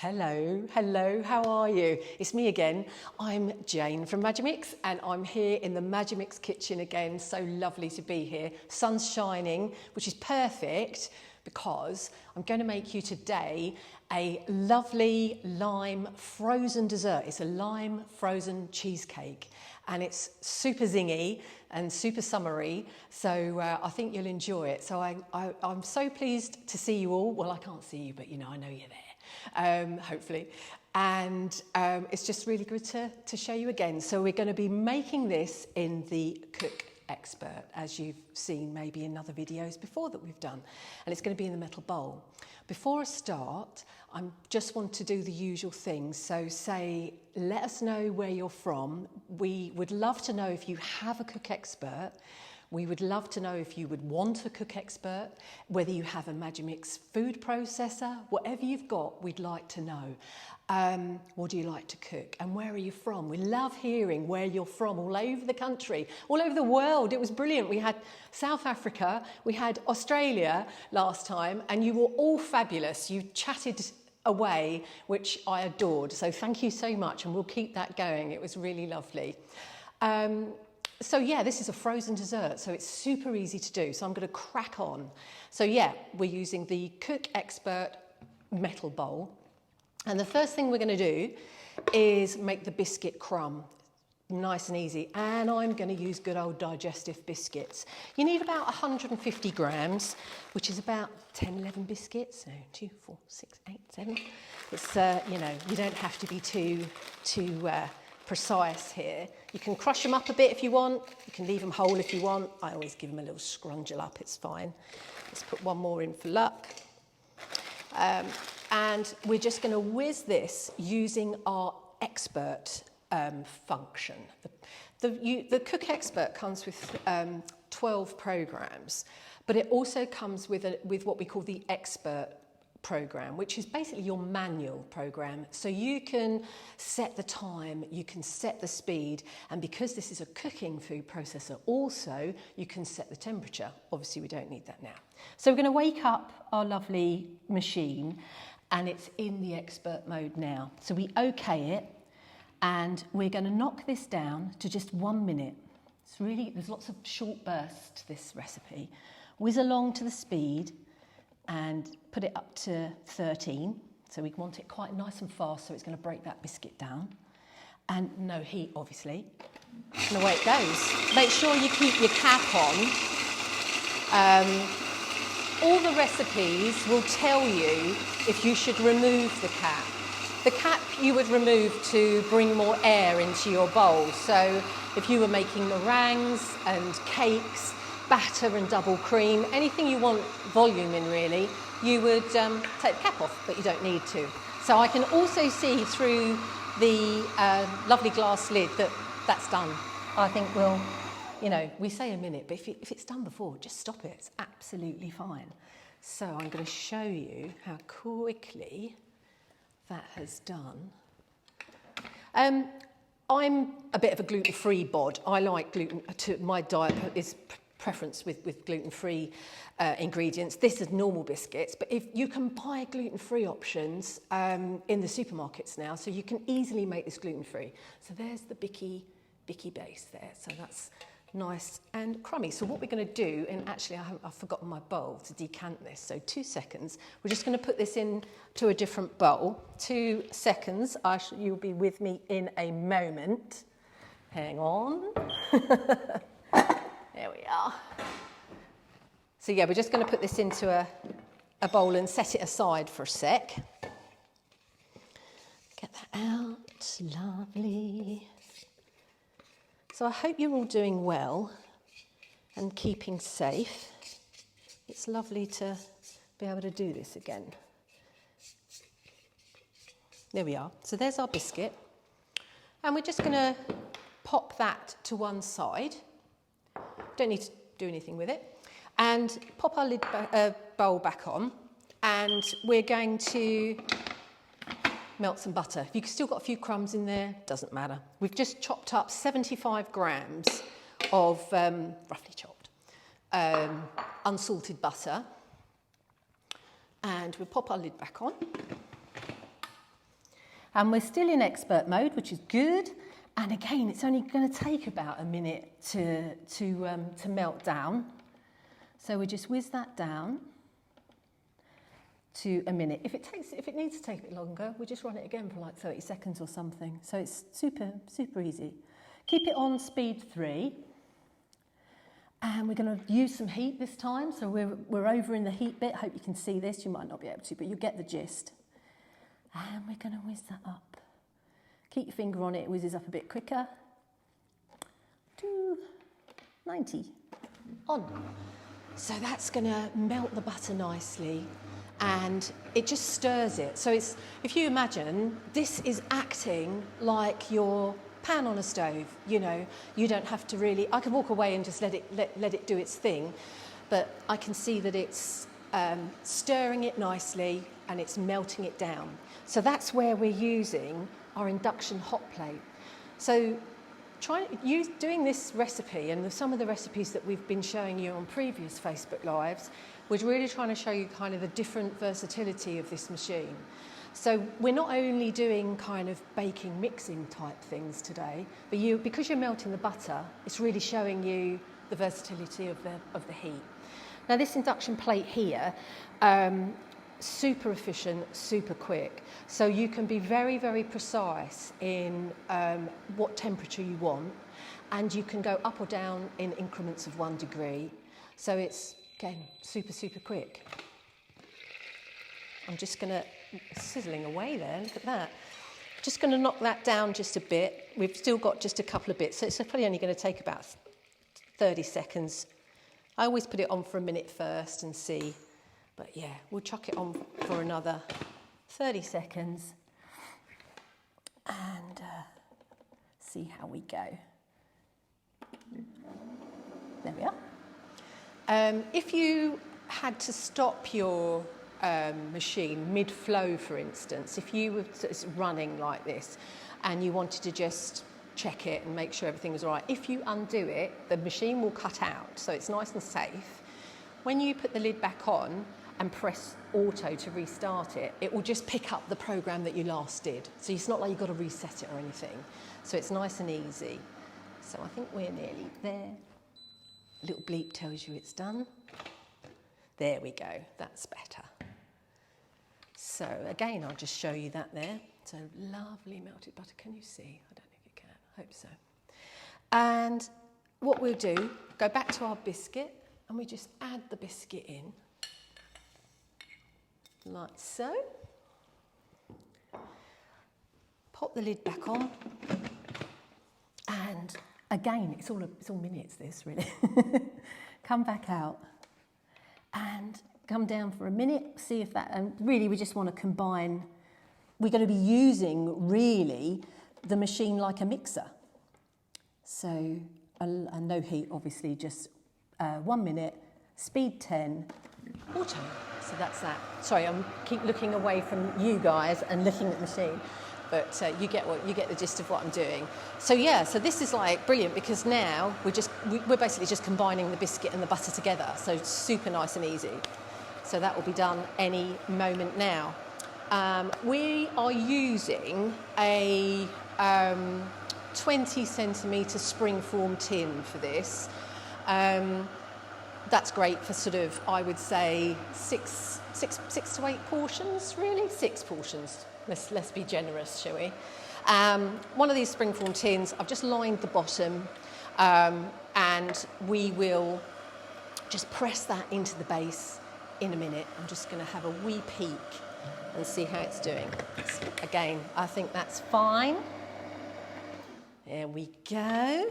Hello, how are you? It's me again. I'm Jayne from Magimix and I'm here in the Magimix kitchen again. So lovely to be here. Sun's shining, which is perfect because I'm going to make you today a lovely lime frozen dessert. It's a lime frozen cheesecake and it's super zingy and super summery, so I think you'll enjoy it. So I'm so pleased to see you all. Well, I can't see you, but you know, I know you're there, hopefully. And it's just really good to show you again. So we're going to be making this in the Cook Expert, as you've seen maybe in other videos before that we've done. And it's going to be in the metal bowl. Before I start, I just want to do the usual things. So say, let us know where you're from. We would love to know if you have a Cook Expert. We would love to know if you would want a Cook Expert, whether you have a Magimix food processor, whatever you've got, we'd like to know. What do you like to cook? And where are you from? We love hearing where you're from all over the country, all over the world. It was brilliant. We had South Africa, we had Australia last time, and you were all fabulous. You chatted away, which I adored. So thank you so much, and we'll keep that going. It was really lovely. So yeah, this is a frozen dessert, so it's super easy to do. So I'm going to crack on. So yeah, we're using the Cook Expert metal bowl. And the first thing we're going to do is make the biscuit crumb. Nice and easy. And I'm going to use good old digestive biscuits. You need about 150 grams, which is about 10, 11 biscuits. So 2, 4, 6, 8, 7. It's, you know, you don't have to be too precise here. You can crush them up a bit if you want. You can leave them whole if you want. I always give them a little scrungle up, it's fine. Let's put one more in for luck. And we're just going to whiz this using our expert function. The Cook Expert comes with 12 programs, but it also comes with what we call the expert program, which is basically your manual program. So you can set the time, you can set the speed, and because this is a cooking food processor also, you can set the temperature. Obviously we don't need that now. So we're going to wake up our lovely machine and it's in the expert mode now. So we okay it and we're going to knock this down to just 1 minute. It's really, there's lots of short bursts to this recipe. Whiz along to the speed and put it up to 13. So we want it quite nice and fast, so it's going to break that biscuit down. And no heat, obviously. And away it goes. Make sure you keep your cap on. All the recipes will tell you if you should remove the cap. The cap you would remove to bring more air into your bowl. So if you were making meringues and cakes, batter and double cream, anything you want volume in really, you would take the cap off, but you don't need to. So I can also see through the lovely glass lid that that's done. I think we'll, you know, we say a minute, but if it's done before, just stop it. It's absolutely fine. So I'm going to show you how quickly that has done. I'm a bit of a gluten-free bod. I like gluten, my diet is preference with gluten-free ingredients. This is normal biscuits, but if you can buy gluten-free options in the supermarkets now, so you can easily make this gluten-free. So there's the bicky base there. So that's nice and crummy. So what we're going to do, and actually I've forgotten my bowl to decant this, so 2 seconds. We're just going to put this into a different bowl. 2 seconds. You'll be with me in a moment. Hang on. There we are. So yeah, we're just going to put this into a bowl and set it aside for a sec. Get that out, lovely. So I hope you're all doing well and keeping safe. It's lovely to be able to do this again. There we are. So there's our biscuit. And we're just going to pop that to one side. Don't need to do anything with it. And pop our lid bowl back on. And we're going to melt some butter. If you've still got a few crumbs in there, doesn't matter. We've just chopped up 75 grams of, roughly chopped, unsalted butter. And we'll pop our lid back on. And we're still in expert mode, which is good. And again, it's only going to take about a minute to melt down. So we just whiz that down to a minute. If it needs to take a bit longer, we just run it again for like 30 seconds or something. So it's super, super easy. Keep it on speed 3. And we're going to use some heat this time. So we're over in the heat bit. Hope you can see this. You might not be able to, but you'll get the gist. And we're going to whiz that up. Keep your finger on it. It whizzes up a bit quicker. 290. On. So that's going to melt the butter nicely. And it just stirs it. So it's, if you imagine, this is acting like your pan on a stove. You know, you don't have to really, I can walk away and just let it do its thing, but I can see that it's stirring it nicely and it's melting it down. So that's where we're using our induction hot plate. So doing this recipe and some of the recipes that we've been showing you on previous Facebook Lives, we're really trying to show you kind of the different versatility of this machine. So we're not only doing kind of baking, mixing type things today, but because you're melting the butter, it's really showing you the versatility of the heat. Now this induction plate here, super efficient, super quick. So you can be very, very precise in what temperature you want, and you can go up or down in increments of 1 degree. So it's, again, super, super quick. I'm just going to, sizzling away there, look at that. Just going to knock that down just a bit. We've still got just a couple of bits, so it's probably only going to take about 30 seconds. I always put it on for a minute first and see. But yeah, we'll chuck it on for another 30 seconds and see how we go. There we are. If you had to stop your machine mid-flow, for instance, if you were running like this and you wanted to just check it and make sure everything was all right, if you undo it, the machine will cut out, so it's nice and safe. When you put the lid back on and press auto to restart it, it will just pick up the program that you last did. So it's not like you've got to reset it or anything. So it's nice and easy. So I think we're nearly there. A little bleep tells you it's done. There we go, that's better. So again, I'll just show you that there. So lovely melted butter, can you see? I don't know if you can, I hope so. And what we'll do, go back to our biscuit and we just add the biscuit in. Like so. Pop the lid back on. And again, it's all minutes this really. Come back out and come down for a minute, see if that, and really we just want to combine, we're going to be using really the machine like a mixer. So a no heat obviously, just 1 minute, speed 10, auto. So that's that. Sorry, I keep looking away from you guys and looking at the machine, but you get the gist of what I'm doing. So yeah, so this is like brilliant because now we're basically just combining the biscuit and the butter together. So it's super nice and easy. So that will be done any moment now. We are using a 20 centimetre springform tin for this. That's great for sort of, I would say, six to 8 portions, really? 6 portions. Let's be generous, shall we? One of these springform tins, I've just lined the bottom, and we will just press that into the base in a minute. I'm just going to have a wee peek and see how it's doing. Again, I think that's fine. There we go.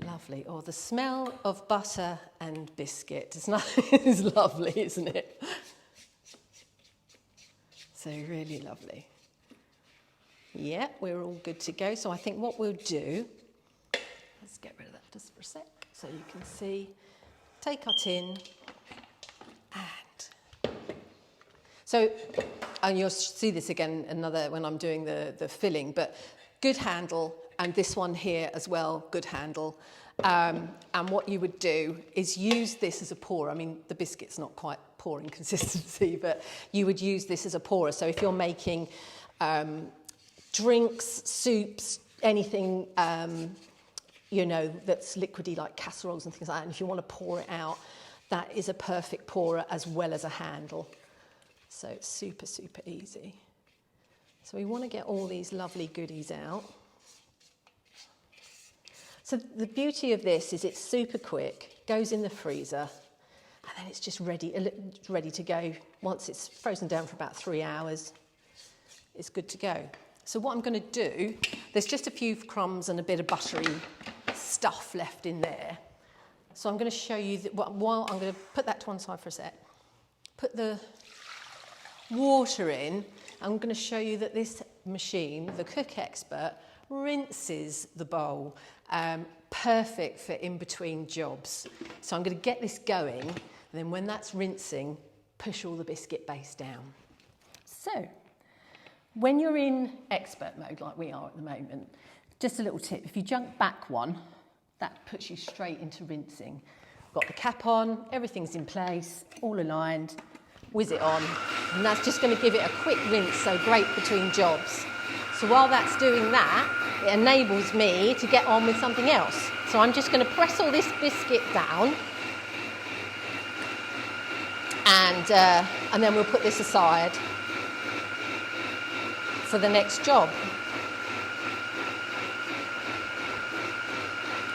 Lovely. Oh, the smell of butter and biscuit is lovely, isn't it? So really lovely. Yeah, we're all good to go. So I think what we'll do, let's get rid of that just for a sec so you can see. Take our tin and so, and you'll see this again when I'm doing the filling, but good handle, and this one here as well, good handle. And what you would do is use this as a pourer. I mean, the biscuit's not quite pouring consistency, but you would use this as a pourer. So if you're making drinks, soups, anything, you know, that's liquidy like casseroles and things like that, and if you want to pour it out, that is a perfect pourer as well as a handle. So it's super, super easy. So we want to get all these lovely goodies out. So the beauty of this is it's super quick, goes in the freezer, and then it's just ready to go. Once it's frozen down for about 3 hours, it's good to go. So what I'm going to do, there's just a few crumbs and a bit of buttery stuff left in there. So I'm going to show you, while I'm going to put that to one side for a sec, put the water in. I'm going to show you that this machine, the Cook Expert, rinses the bowl. Perfect for in between jobs. So I'm going to get this going, and then when that's rinsing, push all the biscuit base down. So when you're in expert mode like we are at the moment, just a little tip, if you jump back one, that puts you straight into rinsing. Got the cap on, everything's in place, all aligned, whiz it on, and that's just going to give it a quick rinse, so great between jobs. So while that's doing that, it enables me to get on with something else. So I'm just going to press all this biscuit down, and then we'll put this aside for the next job.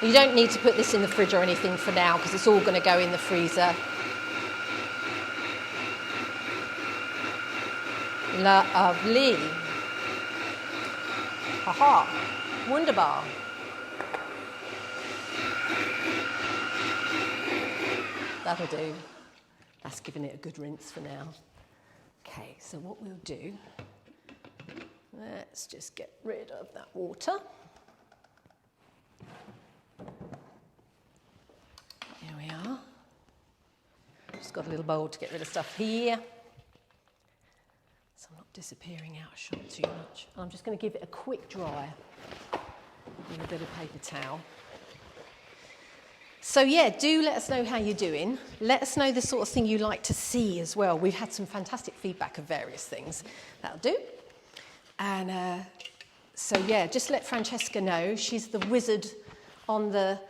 You don't need to put this in the fridge or anything for now because it's all going to go in the freezer. Lovely. Haha. Wunderbar. That'll do. That's giving it a good rinse for now. Okay, so what we'll do, let's just get rid of that water. There we are. Just got a little bowl to get rid of stuff here. So I'm not disappearing out of shot too much. I'm just going to give it a quick dry with a bit of paper towel. So yeah, do let us know how you're doing. Let us know the sort of thing you like to see as well. We've had some fantastic feedback of various things. That'll do. And so yeah, just let Francesca know. She's the wizard on the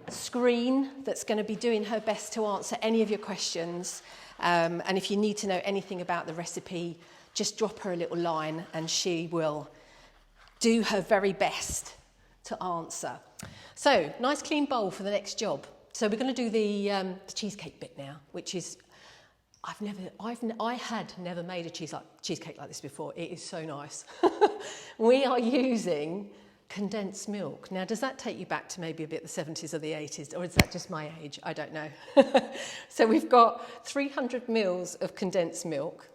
screen that's going to be doing her best to answer any of your questions. And if you need to know anything about the recipe, just drop her a little line and she will do her very best to answer. So, nice clean bowl for the next job. So we're going to do the cheesecake bit now, which is, I had never made a cheesecake like this before. It is so nice. We are using condensed milk. Now, does that take you back to maybe a bit the 70s or the 80s, or is that just my age? I don't know. So we've got 300 mils of condensed milk,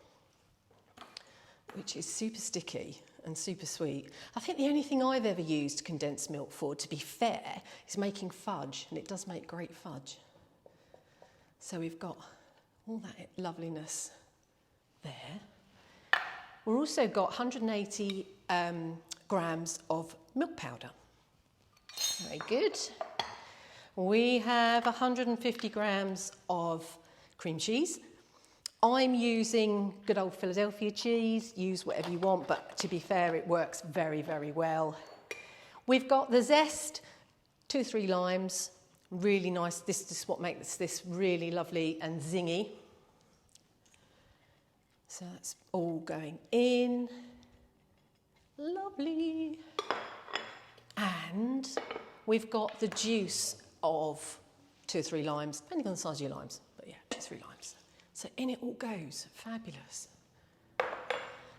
which is super sticky and super sweet. I think the only thing I've ever used condensed milk for, to be fair, is making fudge, and it does make great fudge. So we've got all that loveliness there. We've also got 180 grams of milk powder. Very good. We have 150 grams of cream cheese. I'm using good old Philadelphia cheese. Use whatever you want, but to be fair, it works very, very well. We've got the zest, 2-3 limes, really nice. This is what makes this really lovely and zingy. So that's all going in. Lovely. And we've got the juice of 2 or 3 limes, depending on the size of your limes, but yeah, 2 or 3 limes. So in it all goes, fabulous.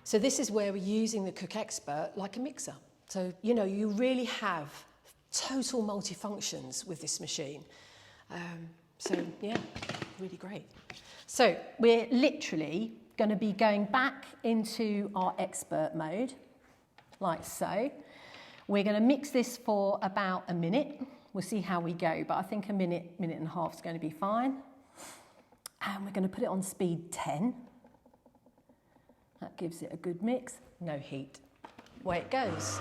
So this is where we're using the Cook Expert like a mixer. So, you know, you really have total multifunctions with this machine. So yeah, really great. So we're literally going to be going back into our expert mode, like so. We're going to mix this for about a minute. We'll see how we go, but I think a minute and a half is going to be fine. And we're going to put it on speed 10. That gives it a good mix. No heat. Away it goes.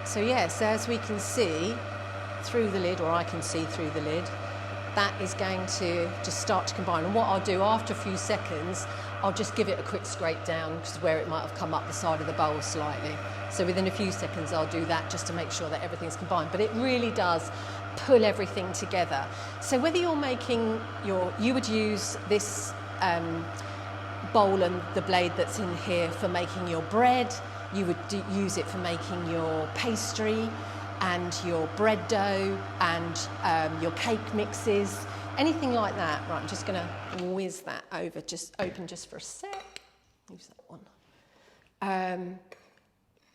So yes, as we can see through the lid, or I can see through the lid, that is going to just start to combine. And what I'll do after a few seconds, I'll just give it a quick scrape down, because where it might have come up the side of the bowl slightly. So within a few seconds I'll do that just to make sure that everything's combined. But it really does pull everything together. So whether you're making you would use this bowl and the blade that's in here for making your bread, you would use it for making your pastry and your bread dough and your cake mixes, anything like that. Right, I'm just going to whiz that over, just open just for a sec. Use that one.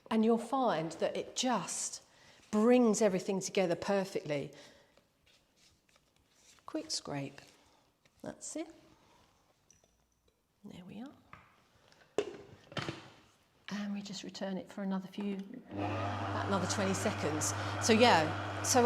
And you'll find that it just brings everything together perfectly. Quick scrape. That's it. There we are. And we just return it for another 20 seconds. So yeah, so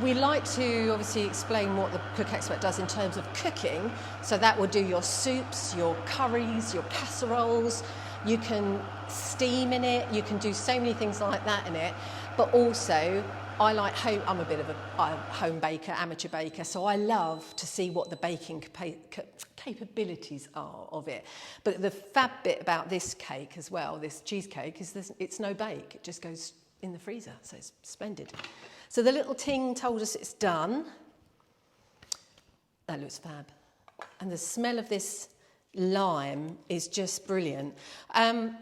we like to obviously explain what the Cook Expert does in terms of cooking. So that will do your soups, your curries, your casseroles. You can steam in it. You can do so many things like that in it. But also, I'm a bit of a home baker, amateur baker, so I love to see what the baking capabilities are of it. But the fab bit about this cake as well, this cheesecake, is it's no bake. It just goes in the freezer, so it's splendid. So the little ting told us it's done. That looks fab. And the smell of this lime is just brilliant. And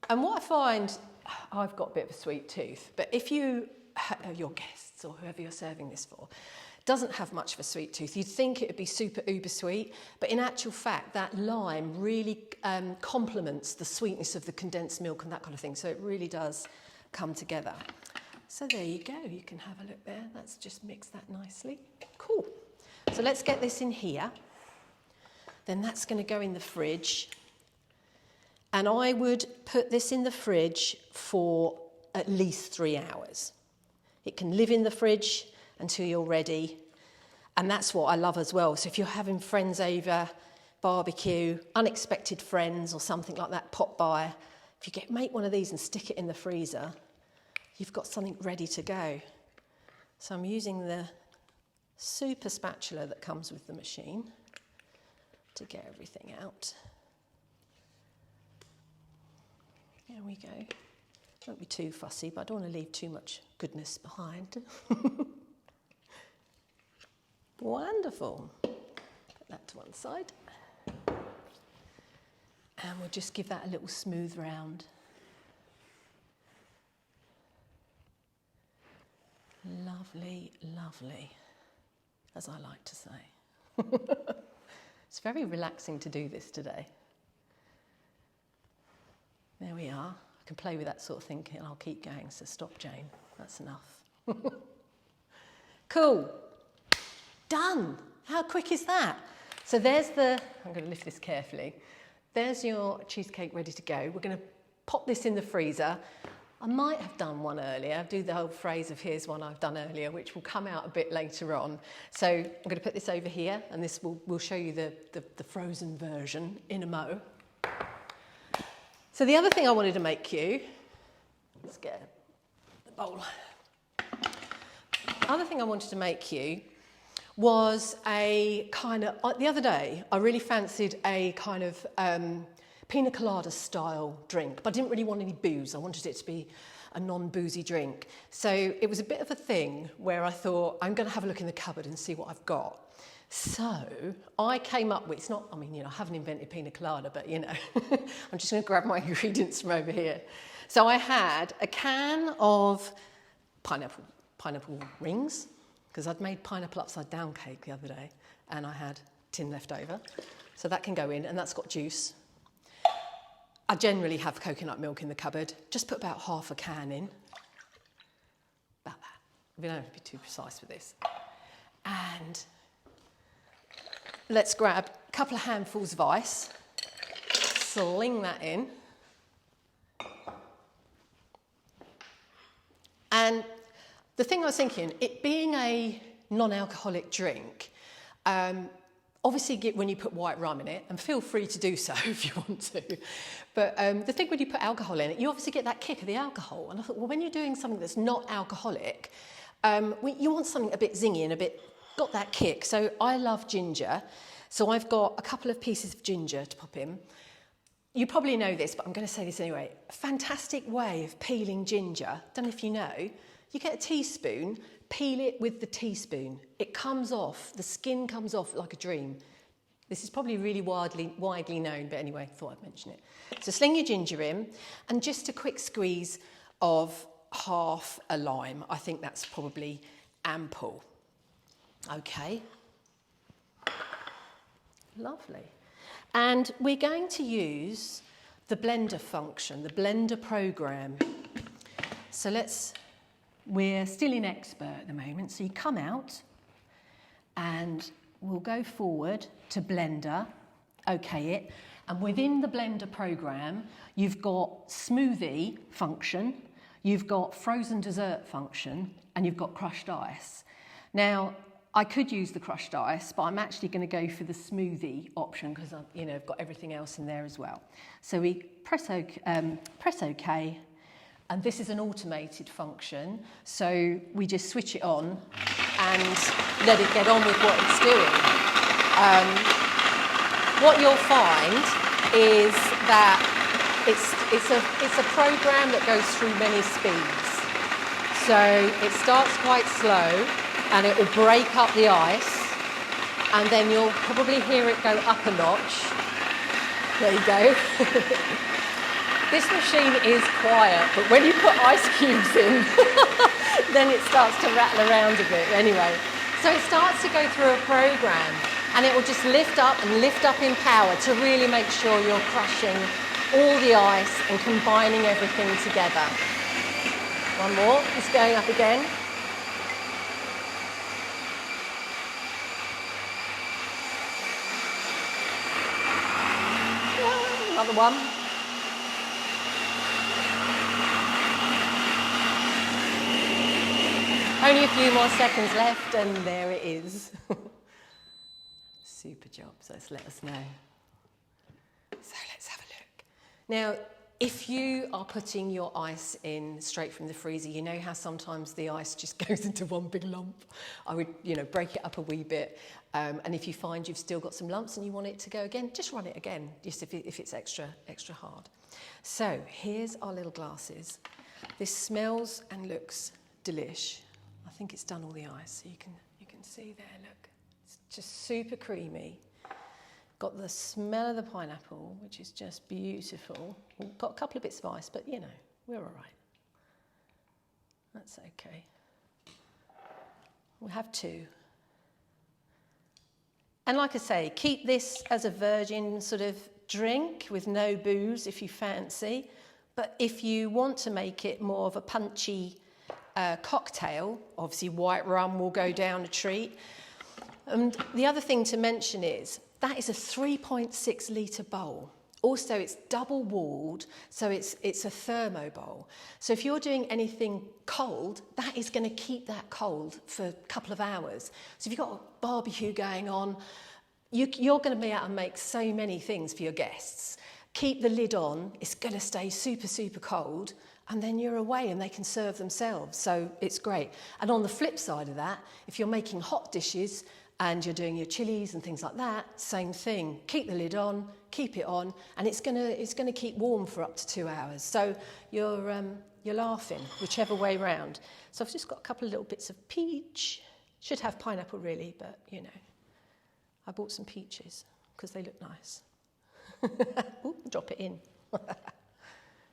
what I find, I've got a bit of a sweet tooth, but if your guests or whoever you're serving this for doesn't have much of a sweet tooth, you'd think it would be super uber sweet, but in actual fact that lime really complements the sweetness of the condensed milk and that kind of thing, so it really does come together. So there you go, you can have a look there. Let's just mix that nicely. Cool. So let's get this in here. Then that's going to go in the fridge. And I would put this in the fridge for at least 3 hours. It can live in the fridge until you're ready. And that's what I love as well. So if you're having friends over, barbecue, unexpected friends or something like that pop by, if you make one of these and stick it in the freezer, you've got something ready to go. So I'm using the super spatula that comes with the machine to get everything out. There we go. Don't be too fussy, but I don't want to leave too much goodness behind. Wonderful. Put that to one side. And we'll just give that a little smooth round. Lovely, lovely, as I like to say. It's very relaxing to do this today. There we are. I can play with that sort of thing and I'll keep going, so stop, Jane. That's enough. Cool. Done. How quick is that? So I'm going to lift this carefully. There's your cheesecake ready to go. We're going to pop this in the freezer. I might have done one earlier, do the whole phrase of here's one I've done earlier, which will come out a bit later on. So I'm going to put this over here, and this will show you the frozen version in a mo. So the other thing I wanted to make you, let's get the bowl. The other thing I wanted to make you was a kind of, the other day I really fancied a kind of Piña Colada style drink, but I didn't really want any booze. I wanted it to be a non-boozy drink. So it was a bit of a thing where I thought, I'm going to have a look in the cupboard and see what I've got. So I came up with, I haven't invented Piña Colada, but I'm just going to grab my ingredients from over here. So I had a can of pineapple rings, because I'd made pineapple upside down cake the other day, and I had tin left over. So that can go in, and that's got juice. I generally have coconut milk in the cupboard. Just put about half a can in. About that. We don't have to be too precise with this. And let's grab a couple of handfuls of ice. Sling that in. And the thing I was thinking, it being a non-alcoholic drink, obviously when you put white rum in it, and feel free to do so if you want to, but the thing when you put alcohol in it, you obviously get that kick of the alcohol. And I thought, well, when you're doing something that's not alcoholic, You want something a bit zingy and got that kick. So I love ginger. So I've got a couple of pieces of ginger to pop in. You probably know this, but I'm going to say this anyway. A fantastic way of peeling ginger, don't know if you know, you get a teaspoon, peel it with the teaspoon. It comes off, the skin comes off like a dream. This is probably really widely known, but anyway, thought I'd mention it. So sling your ginger in, and just a quick squeeze of half a lime. I think that's probably ample. Okay. Lovely. And we're going to use the blender function, the blender program. So we're still in expert at the moment. So you come out and we'll go forward to blender, okay it. And within the blender program, you've got smoothie function, you've got frozen dessert function, and you've got crushed ice. Now, I could use the crushed ice, but I'm actually going to go for the smoothie option because I've got everything else in there as well. So we press OK, and this is an automated function. So we just switch it on and let it get on with what it's doing. What you'll find is that it's a program that goes through many speeds. So it starts quite slow, and it will break up the ice, and then you'll probably hear it go up a notch. There you go. This machine is quiet, but when you put ice cubes in, then it starts to rattle around a bit. Anyway, so it starts to go through a program, and it will just lift up in power to really make sure you're crushing all the ice and combining everything together. One more, it's going up again. Another one. Only a few more seconds left, and there it is. Super job, so let us know. So let's have a look. Now, if you are putting your ice in straight from the freezer, you know how sometimes the ice just goes into one big lump. I would, break it up a wee bit. And if you find you've still got some lumps and you want it to go again, just run it again, just if it's extra hard. So here's our little glasses. This smells and looks delish. I think it's done all the ice, so you can see there, look. It's just super creamy. Got the smell of the pineapple, which is just beautiful. We've got a couple of bits of ice, but we're all right. That's okay. We'll have two. And like I say, keep this as a virgin sort of drink with no booze if you fancy. But if you want to make it more of a punchy cocktail, obviously white rum will go down a treat. And the other thing to mention is that is a 3.6 litre bowl. Also, it's double walled, so it's a thermo bowl. So if you're doing anything cold, that is going to keep that cold for a couple of hours. So if you've got a barbecue going on, you're going to be able to make so many things for your guests. Keep the lid on, it's going to stay super, super cold, and then you're away and they can serve themselves. So it's great. And on the flip side of that, if you're making hot dishes and you're doing your chilies and things like that, same thing. Keep the lid on, keep it on, and it's gonna keep warm for up to 2 hours. So you're laughing whichever way round. So I've just got a couple of little bits of peach. Should have pineapple really, but I bought some peaches because they look nice. Ooh, drop it in.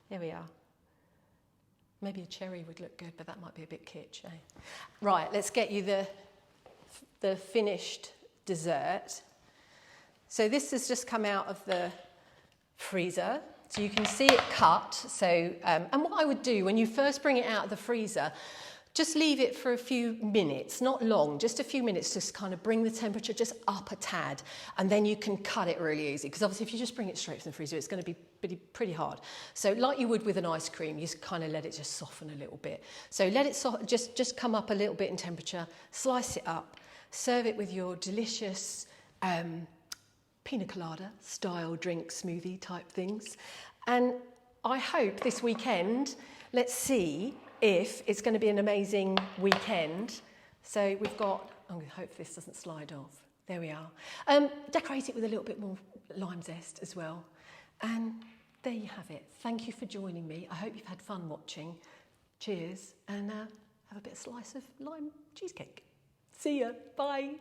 There we are. Maybe a cherry would look good, but that might be a bit kitsch, eh? Right, let's get you the finished dessert. So this has just come out of the freezer. So you can see it cut. So, and what I would do when you first bring it out of the freezer, just leave it for a few minutes, not long, just a few minutes, just kind of bring the temperature just up a tad, and then you can cut it really easy. Because obviously if you just bring it straight from the freezer, it's going to be pretty hard. So like you would with an ice cream, you just kind of let it just soften a little bit. So let it just come up a little bit in temperature, slice it up, serve it with your delicious Piña Colada style drink smoothie type things. And I hope this weekend, let's see if it's going to be an amazing weekend. So we've got, I'm going to hope this doesn't slide off. There we are. Decorate it with a little bit more lime zest as well. And there you have it. Thank you for joining me. I hope you've had fun watching. Cheers, and have a bit of slice of lime cheesecake. See ya. Bye.